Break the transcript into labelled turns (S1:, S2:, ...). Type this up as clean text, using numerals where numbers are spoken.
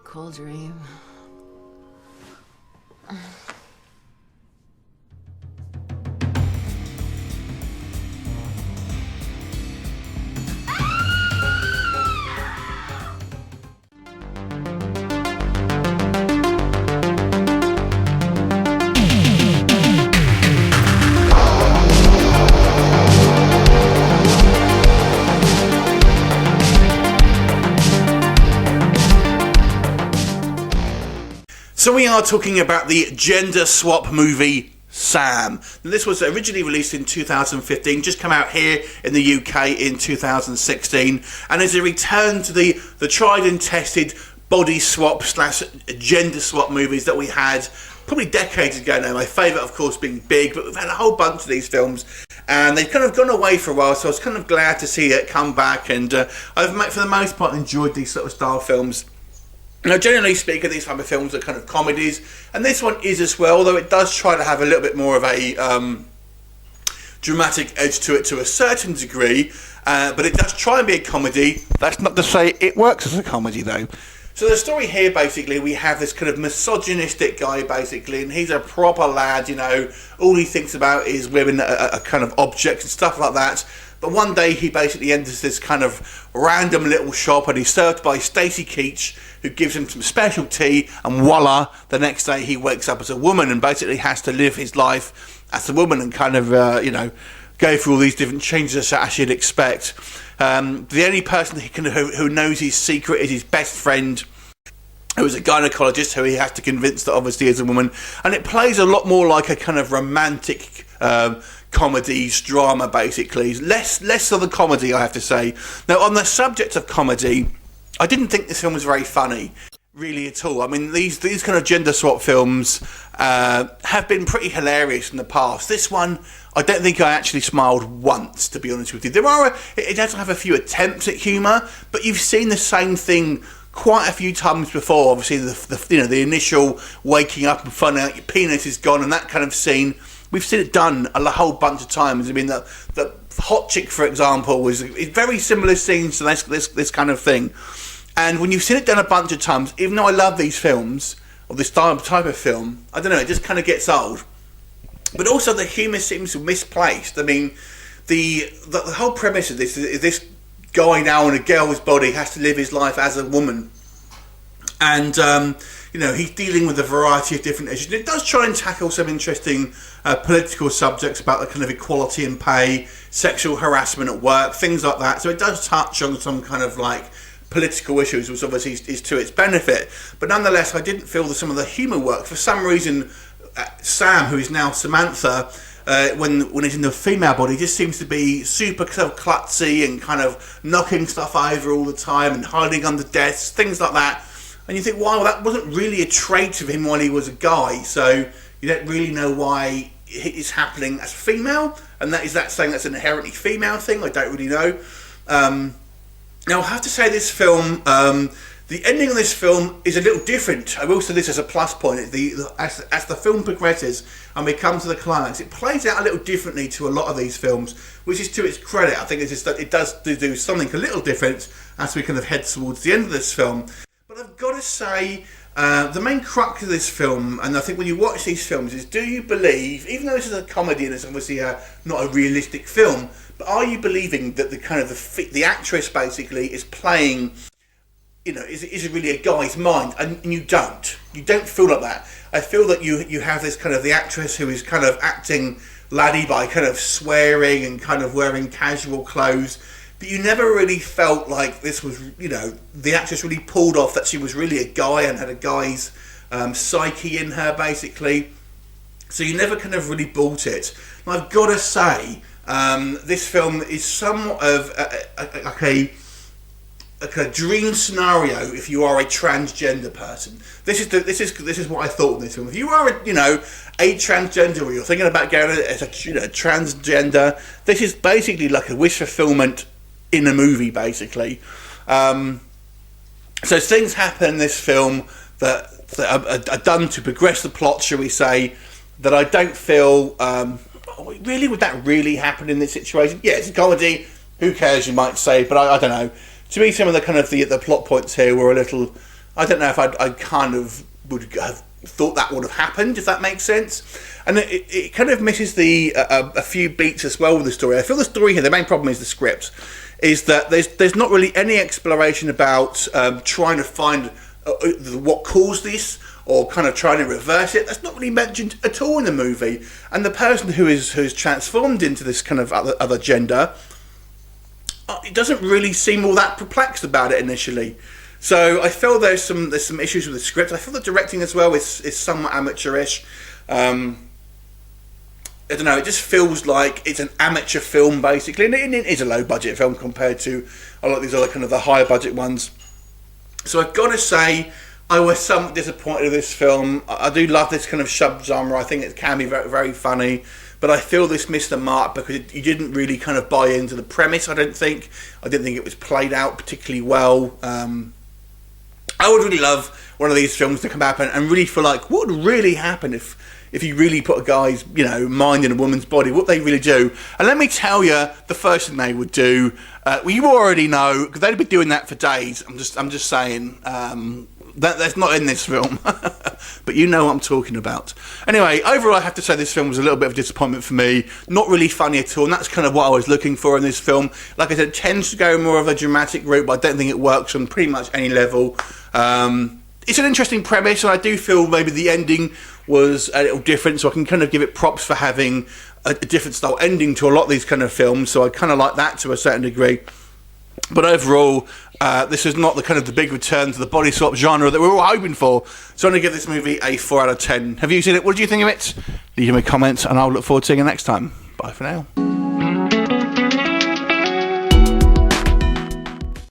S1: Cool dream.
S2: So we are talking about the gender swap movie Sam. Now, this was originally released in 2015, just come out here in the UK in 2016, and is a return to the tried and tested body swap / gender swap movies that we had probably decades ago now. My favourite, of course, being Big, but we've had a whole bunch of these films, and they've kind of gone away for a while, so I was kind of glad to see it come back, and I've, for the most part, enjoyed these sort of style films. Now, generally speaking, these type of films are kind of comedies, and this one is as well, though it does try to have a little bit more of a dramatic edge to it to a certain degree, but it does try and be a comedy. That's not to say it works as a comedy, though. So the story here, basically, we have this kind of misogynistic guy, basically, and he's a proper lad, you know, all he thinks about is women, a kind of objects and stuff like that. But one day he basically enters this kind of random little shop, and he's served by Stacey Keach, who gives him some special tea, and voila, the next day he wakes up as a woman and basically has to live his life as a woman and kind of, you know, go through all these different changes as you'd expect. The only person who knows his secret is his best friend, who is a gynecologist, who he has to convince that obviously is a woman. And it plays a lot more like a kind of romantic comedies, drama, basically. Less of the comedy, I have to say. Now, on the subject of comedy, I didn't think this film was very funny, really, at all. I mean, these kind of gender swap films have been pretty hilarious in the past. This one, I don't think I actually smiled once, to be honest with you. It does have a few attempts at humour, but you've seen the same thing quite a few times before. Obviously, the initial waking up and finding out your penis is gone and that kind of scene. We've seen it done a whole bunch of times. I mean, the Hot Chick, for example, is very similar scenes to this kind of thing. And when you've seen it done a bunch of times, even though I love these films, or this type of film, I don't know, it just kind of gets old. But also the humour seems misplaced. I mean, the whole premise of this is this guy now in a girl's body has to live his life as a woman. And, you know, he's dealing with a variety of different issues. And it does try and tackle some interesting political subjects about the kind of equality in pay, sexual harassment at work, things like that. So it does touch on some kind of like political issues, which obviously is to its benefit. But nonetheless, I didn't feel that some of the humour worked. For some reason, Sam, who is now Samantha, when he's in the female body, just seems to be super kind of klutzy and kind of knocking stuff over all the time and hiding under desks, things like that. And you think, wow, that wasn't really a trait of him when he was a guy, so you don't really know why it's happening as female, and that saying that's an inherently female thing? I don't really know. Now, I have to say this film, the ending of this film is a little different. I will say this as a plus point. As the film progresses and we come to the climax, it plays out a little differently to a lot of these films, which is to its credit. I think it's just that it does do something a little different as we kind of head towards the end of this film. But I've got to say, the main crux of this film, and I think when you watch these films, is do you believe, even though this is a comedy and it's obviously not a realistic film, but are you believing that the actress basically is playing, you know, is it really a guy's mind? And you don't feel like that. I feel that you have this kind of the actress who is kind of acting laddie by kind of swearing and kind of wearing casual clothes. But you never really felt like this was, you know, the actress really pulled off that she was really a guy and had a guy's psyche in her, basically. So you never kind of really bought it. And I've got to say, this film is somewhat of a dream scenario if you are a transgender person. This is what I thought of this film. If you are a transgender, or you're thinking about going as a transgender, this is basically like a wish fulfillment in a movie, basically. So things happen in this film that are done to progress the plot, shall we say, that I don't feel, really, would that really happen in this situation? Yeah, it's a comedy, who cares, you might say, but I don't know. to me, some of the kind of the plot points here were a little. I don't know if I kind of would have thought that would have happened, if that makes sense. And it kind of misses a few beats as well with the story. I feel the story here, the main problem is the script, is that there's not really any exploration about trying to find what caused this, or kind of trying to reverse it. That's not really mentioned at all in the movie. And the person who's transformed into this kind of other gender, it doesn't really seem all that perplexed about it initially. So I feel there's some issues with the script. I feel the directing as well is somewhat amateurish. I don't know, it just feels like it's an amateur film basically, and it is a low budget film compared to a lot of these other kind of the higher budget ones. So I've got to say, I was somewhat disappointed with this film. I do love this kind of sub-genre. I think it can be very, very funny, but I feel this missed the mark because you didn't really kind of buy into the premise, I didn't think it was played out particularly well. I would really love one of these films to come out and really feel like, what would really happen if you really put a guy's, mind in a woman's body? What they really do? And let me tell you, the first thing they would do. Well, you already know, because they'd be doing that for days. I'm just saying. That's not in this film, but you know what I'm talking about. Anyway, overall, I have to say this film was a little bit of a disappointment for me. Not really funny at all, and that's kind of what I was looking for in this film. Like I said, it tends to go more of a dramatic route, but I don't think it works on pretty much any level. It's an interesting premise, and I do feel maybe the ending was a little different, so I can kind of give it props for having a different style ending to a lot of these kind of films, so I kind of like that to a certain degree. But overall, this is not the kind of the big return to the body swap genre that we were all hoping for. So I'm going to give this movie a 4 out of 10. Have you seen it? What do you think of it? Leave me a comment, and I'll look forward to seeing you next time. Bye for now.